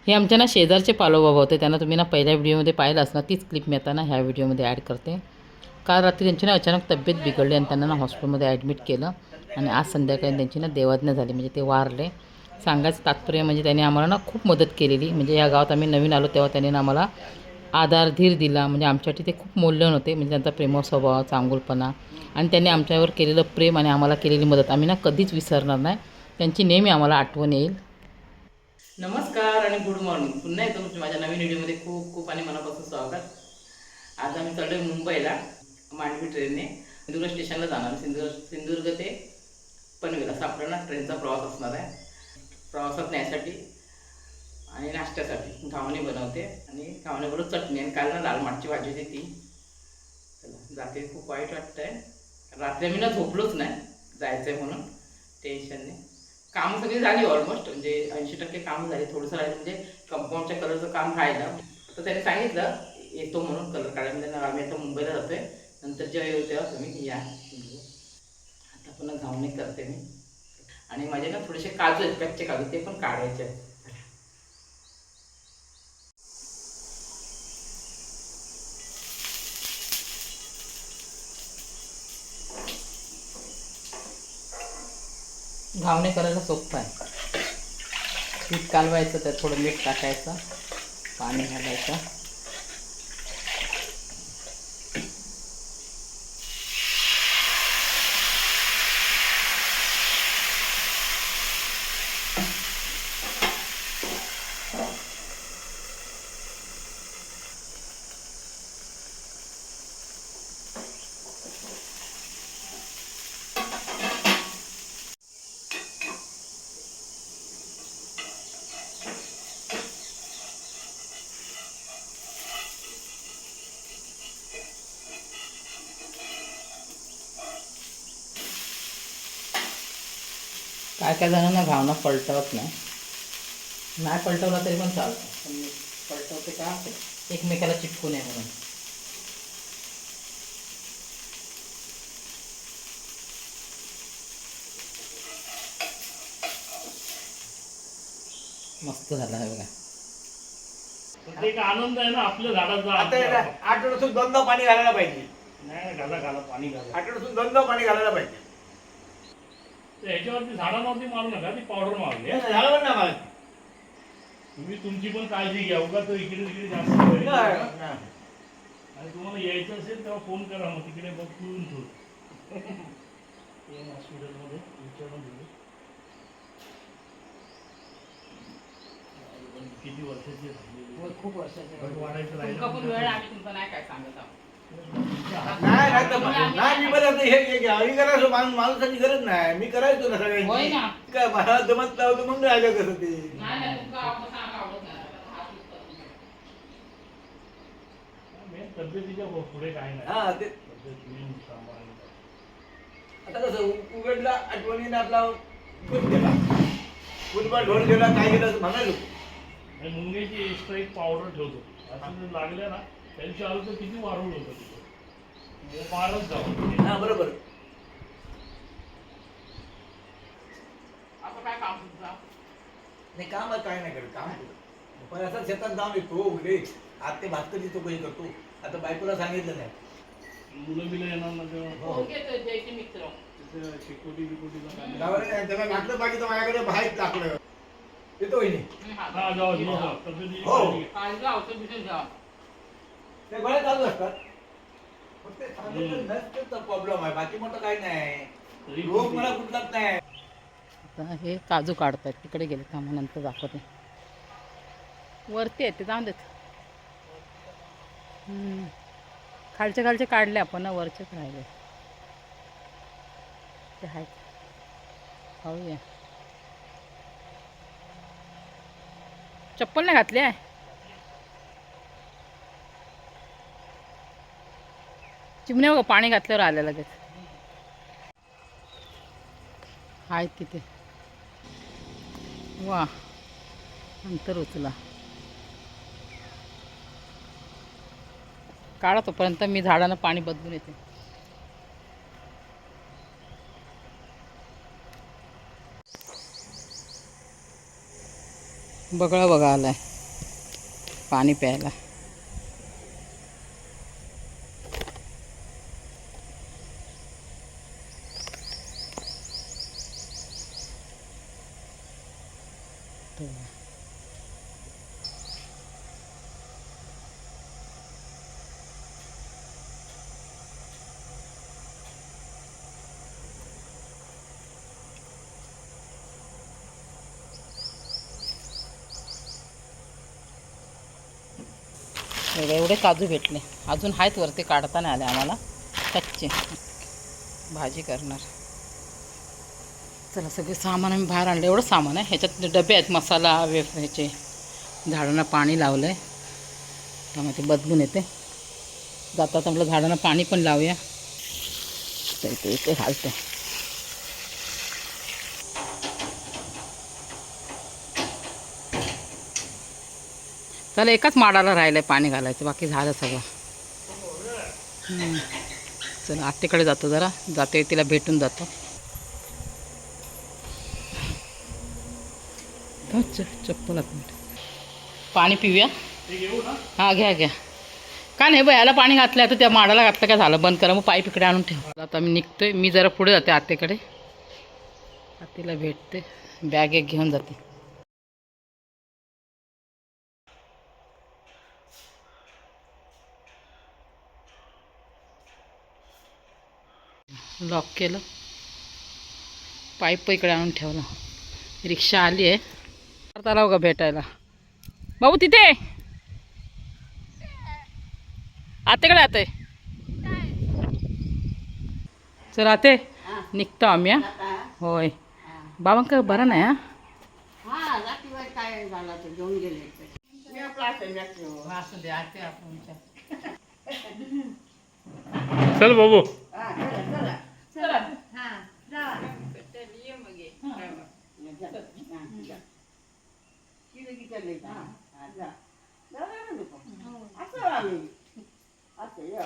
हे आमच्या ना शेजारचे पालोबाबा होते, त्यांना तुम्ही ना पहिल्या व्हिडिओमध्ये पाहिलं असणार, तीच क्लिप मी आता ना ह्या व्हिडिओमध्ये ॲड करते. काल रात्री त्यांची ना अचानक तब्येत बिघडली आणि त्यांना ना हॉस्पिटलमध्ये ॲडमिट केलं आणि आज संध्याकाळी त्यांची ना देवाज्ञा झाली, म्हणजे ते वारले. सांगायचं तात्पर्य म्हणजे त्यांनी आम्हाला ना खूप मदत केलेली. म्हणजे या गावात आम्ही नवीन आलो तेव्हा त्यांनी ना आम्हाला आधार धीर दिला. म्हणजे आमच्यासाठी ते खूप मौल्यवान होते. म्हणजे त्यांचा प्रेमळ स्वभाव, चांगुलपणा आणि त्यांनी आमच्यावर केलेलं प्रेम आणि आम्हाला केलेली मदत आम्ही ना कधीच विसरणार नाही. त्यांची नेहमी आम्हाला आठवण येईल. नमस्कार आणि गुड मॉर्निंग. पुन्हा येतो तुमच्या माझ्या नवीन व्हिडिओमध्ये खूप खूप आणि मनापासून स्वागत. आज आम्ही चाललो आहे मुंबईला मांडवी ट्रेनने. सिंधुदुर्ग स्टेशनला जाणार. सिंधुदुर्ग ते पनवेल असा आपला ना ट्रेनचा प्रवास असणार आहे. प्रवासात न्यायसाठी आणि नाश्त्यासाठी घावणे बनवते आणि घावण्याबरोबर चटणी आणि काल ना लाल माठची भाजी होती ती. चला जाते. खूप वाईट वाटतं आहे. रात्री मी ना झोपलोच नाही, जायचं आहे म्हणून टेन्शनने. कामं सगळी झाली ऑलमोस्ट, म्हणजे 80% कामं झाली. थोडंसं राहिलं म्हणजे कंपाऊंडच्या कलरचं काम राहिलं. तर त्याने सांगितलं येतो म्हणून कलर काढायला. म्हणजे आम्ही आता मुंबईला जातो आहे, नंतर जेव्हा येऊ तेव्हा तुम्ही या. आता पुन्हा घावणे करते मी. आणि माझे ना थोडेसे काजू आहेत, कच्चे काजू, ते पण काढायचे आहेत. घावणे करायला सोपं आहे. पीठ कालवायचं, त्यात थोडं मीठ टाकायचं, पाणी घालायचं. काय काय जणांना घावणं पलटवत नाही. नाही पलटवला तरी पण चालतं, पण मी पलटवते का एकमेकाला चिटकू नये म्हणून. मस्त झाला आहे बघा. एक आनंद आहे ना आपल्या झाडाचा. आता आठवड्यातून दोनदा पाणी घालायला पाहिजे. नाही घाला घाला पाणी घाला. आठवड्यातून दोनदा पाणी घालायला पाहिजे. ह्याच्यावरती झाडांवरती मारू नका, ती पावडर मारली. झालं ना मला. तुम्ही तुमची पण काळजी घ्या. उगा तो इकडे तिकडे जास्त वेळ नाही, नका. नाही. आणि तुम्हाला यायचं असेल तेव्हा फोन करा, मग तिकडे बघून ठेवू. हॉस्पिटलमध्ये विचारून घेऊ. किती वर्षाची झाली? खूप वर्षाचे वाढायचं तुमका पण वेळ आम्ही तुमचा नाही काय सांगत आहोत. नाही नाही तर नाही, मी बरं हे घ्यावी करायचो. माणसाची गरज नाही, मी करायचो ना होय सगळ्यांची. ना. काय मला जमत नव्हतं म्हणून राहिलं कसं ते. नाही नाही तुमका आवडत नाही. तब्येतीच्या पुढे काय नाही. हा ते तब्येत मेन सांभाळायला. आता कसं उघडला आठवणीने आपला गुण गेला, गुणपण ढोल गेला, काय गेलं असं म्हणालो. आणि मुंग्याची एक्स्ट्रा एक पावडर ठेवतो. असं जर लागल्या ना त्यांची आरोग्य किती वाढवलं होतं तिथे. फारच जाऊ. हा बरोबर. असं काय काम तुमचं? नाही काम काय नाही करत, काम करतो. पण असं शेतात जाऊन येतो उघडे आज ते भास्करची चौकशी करतो. आता बायकोला सांगितलं नाही. मुलं बिलं येणार ना तेव्हा. हो घेतोय द्यायचे मित्र. तिथे शेकोटी बिकोटीला काय. गावाला नाही, त्याला लागलं बाकी तर माझ्याकडे बाहेर टाकलं येतो वहिनी. हा जाऊ तब्येतीची हो. काळजी घ्या. काळजी औषध बिषध घ्या. ते गोळ्या चालू असतात. फक्त ते सांगितलं नसतं तर प्रॉब्लेम आहे, बाकी मोठं काही नाही. रोग मला कुठलाच नाही. आता हे काजू काढतायत, तिकडे गेले थांबा नंतर दाखवते. वरती आहेत ते, जाऊन देत. खालचे खालचे काढले आपण ना, वरचेच राहिले ते आहेत. खाऊया. चप्पल नाही घातली आहे. चिमण्या बघा पाणी घातल्यावर आल्या लगेच. आहेत तिथे. वा नंतर उचला. काढा तोपर्यंत मी झाडानं पाणी बदलून येते. बगळा बघा आलाय. पाणी प्यायला. एवढे काजू भेटले, अजून आहेत वरती, काढता नाही आले आम्हाला, कच्चे. भाजी करणार. चला सगळे सामान आम्ही बाहेर आणलं. एवढं सामान आहे. ह्याच्यात डबे आहेत, मसाला ह्याचे. झाडांना पाणी लावलं आहे, त्यामुळे ते बदलून येते. जातात आपलं झाडांना पाणी पण लावूया. तर इथे घालते. चला एकाच माडाला राहिलं आहे पाणी घालायचं, बाकी झालं सगळं. चला आत्तेकडे जातो, जरा जाते तिला भेटून जातो. चप्पल पाणी पिऊया. हां घ्या घ्या. का नाही बाई, याला पाणी घातलं आता, त्या माडाला घातलं काय झालं, बंद करा. मग पाईप इकडे आणून ठेवा. आता मी निघतोय. मी जरा पुढे जाते आत्तेकडे, आत्तेला भेटते, बॅग एक घेऊन जाते. लॉक केलं, पाईप इकडे आणून ठेवला. रिक्षा आली आहे. आला का भेटायला बाबू तिथे आतेकडे आते. चल आते निघतो आम्ही. होय बाबांका बरं नाही. चल बाबू.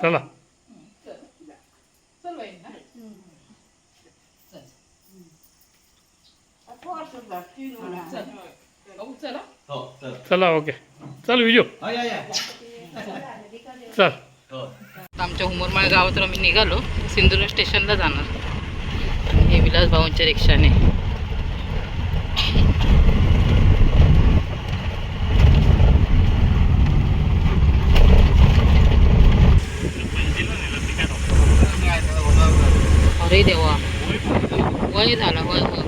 चला चला ओके. चल विजू चल. आमच्या हुमरमाळ गावात आम्ही निघालो, सिंधुदुर्ग स्टेशनला जाणार. हे विलास भाऊंच्या रिक्षाने. अरे देवा, वय झाला. वय वय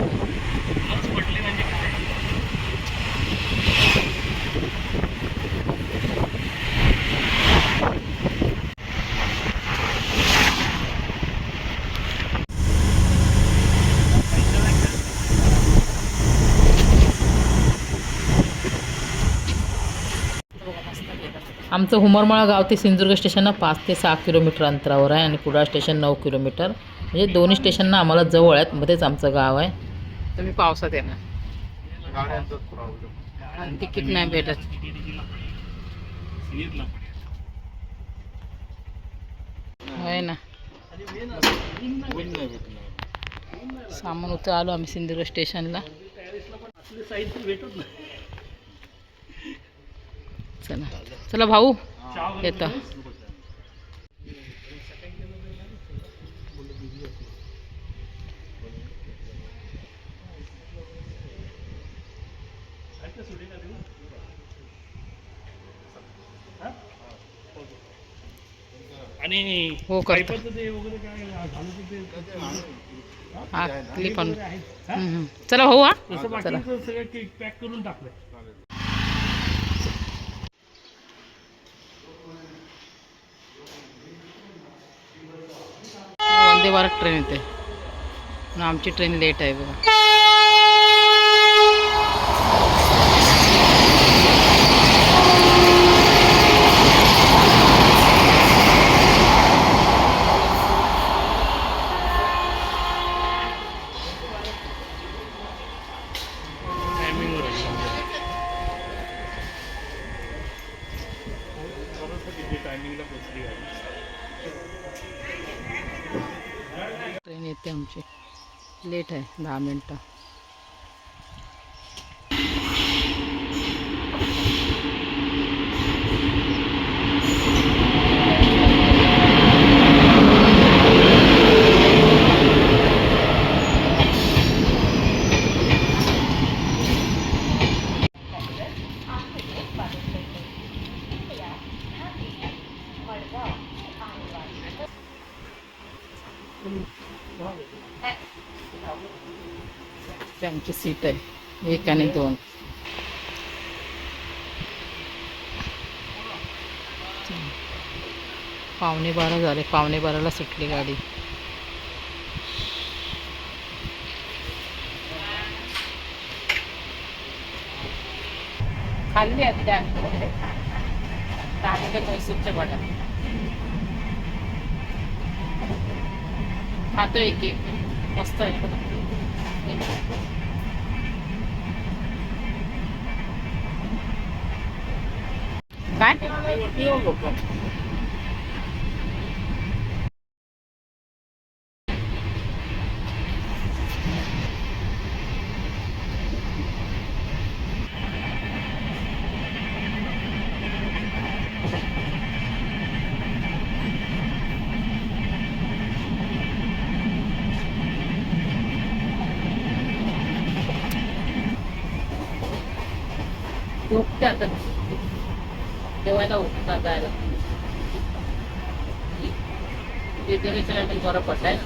आमचं हुमरमाळा गाव ते सिंधुदुर्ग स्टेशनला 5 ते 6 किलोमीटर अंतरावर आहे आणि कुडाळ स्टेशन 9 किलोमीटर. म्हणजे दोन्ही स्टेशनना आम्हाला जवळ आहेत, मध्येच आमचं गाव आहे. तुम्ही पावसात येणार, तिकीट नाही भेटत. होय ना, सामान उतर आलो आम्ही सिंधुदुर्ग स्टेशनला. चला चला भाऊ येतं. आणि हो करतो. हा क्लिप आणून. चला भाऊ. हा चला सगळं पॅक करून टाकलं. वंदे भारत ट्रेन येते आणि आमची ट्रेन लेट आहे बघा. ट्रेन येते आमची, लेट आहे 10 मिनटं. आमची सीट आहे 1 आणि 2. पावणे 12 झाले, पावणे 12ला सुटली गाडी. खाल्ली आधी मैसूरच्या वड्या खातो एक मस्त आहे. काय लोक उठते आता जेवायला उठतात जायला रिझर्वेशन बरं पडलंय.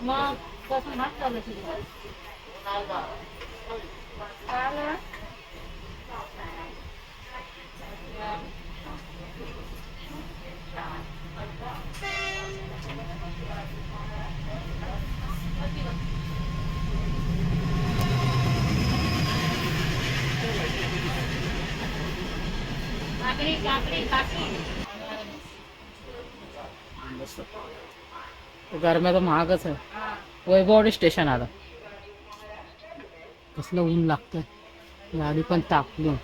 मग कसं नाच चालू गरम्या तर महागच आहे. वैभववाडी स्टेशन आलं. कसलं ऊन लागतंय, गाडी पण तापली.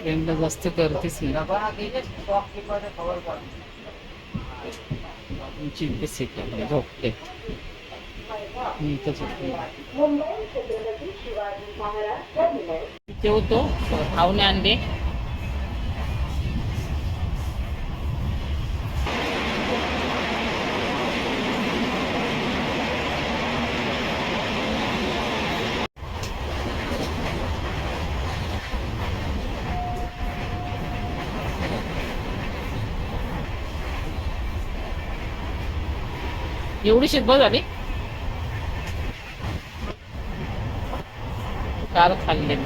ट्रेनला जास्त गर्दीच नाही. झोपते मी इथं झोपते. जेवतो खाऊन आणले. एवढी शिदबा झाली काल खाल्ले मी.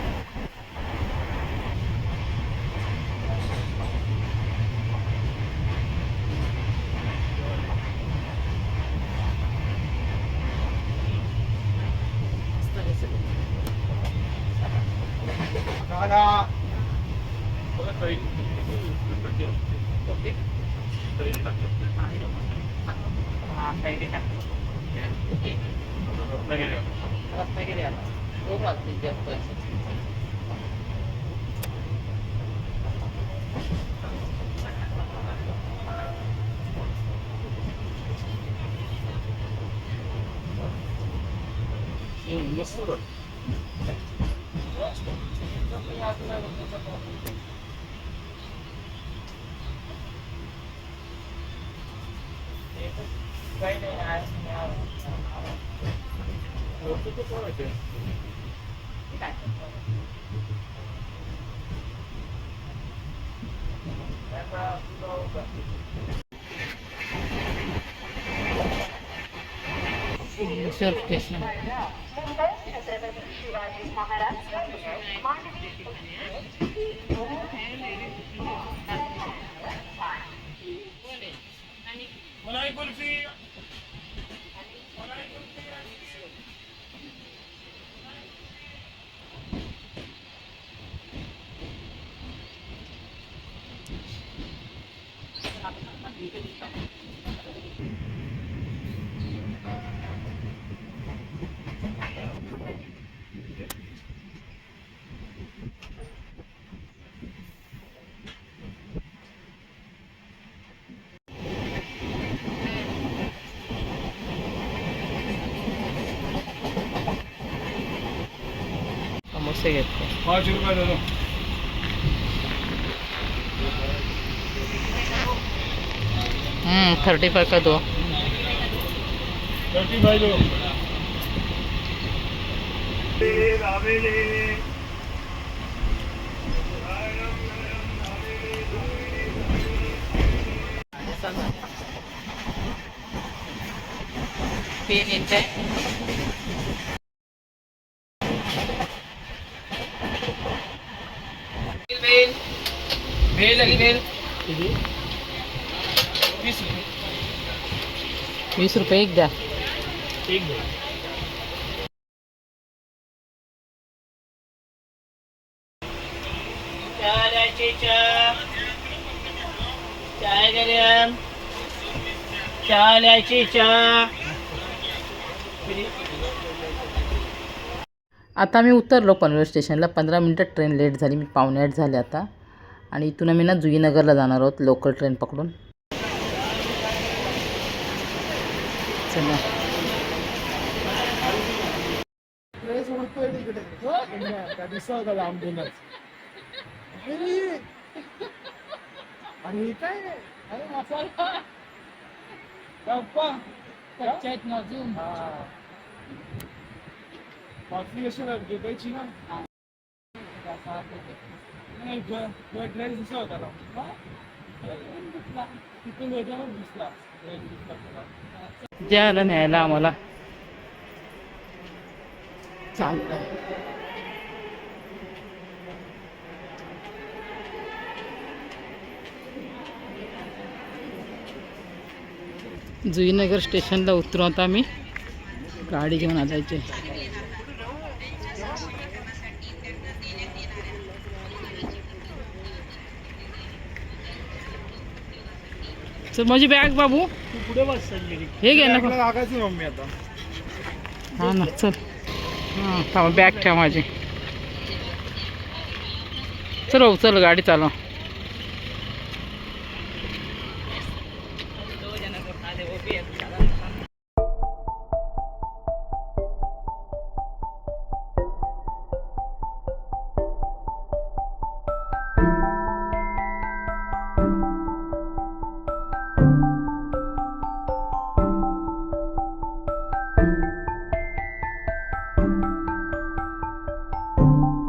स्टेशन मलाई कुल्फी समोसे घेतले. 5 रुपये दे दो. 35 का 2. 35 दो. पेन येते भेल आली भेल किती? 20 रुपये 20 रुपये एक द्या. एक द्या. चाय गरम चहा लिहायची चहा. आता मी उतरलो पनवेल स्टेशनला. 15 मिनटं ट्रेन लेट झाली. मी 7:45 झाले आता. आणि इथून आम्ही ना जुईनगरला जाणार आहोत लोकल ट्रेन पकडून. चला आणि काय अरे मसाला कच्च्या आहेत ना अजून. कॉफी कशी लागते कायची ना नाही ड्रेस दिसला होता ना तिथून दिसला ज्याला न्यायला आम्हाला चालतं. जुईनगर स्टेशनला उतरू आता आम्ही. गाडी घेऊन आलायचे. चल माझी बॅग बाबू तू पुढे बस संजय. हे घे ना. लागायची मम्मी आता. हा ना चल. हां थांबा बॅग ठेवा माझी. चल भाऊ चल गाडी चालव.